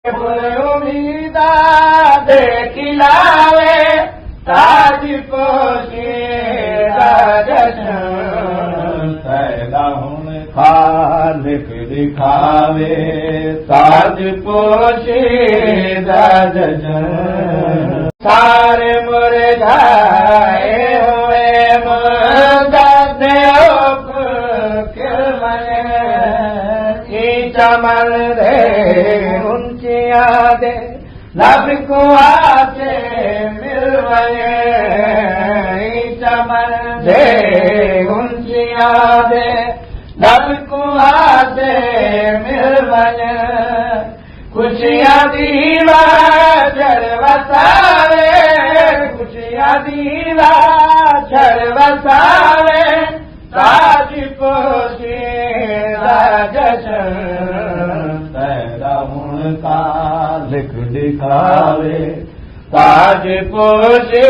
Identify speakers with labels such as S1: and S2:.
S1: उम्मीदा दे खिलावे ताज पोशे पैदा हुन खालिक दिखावे ताज पोशे सारे मुरझाए हुए मुर्दे चमन दे उनकिया दे लब को आके मिल वये चमन दे उनकिया दे लब को आके मिल वये खुशियां दीवा चढ़ वसावे खुशियां दीवा चढ़ वसावे ताज पोशे पैदा हुन खालिक दिखावे ताज पोशे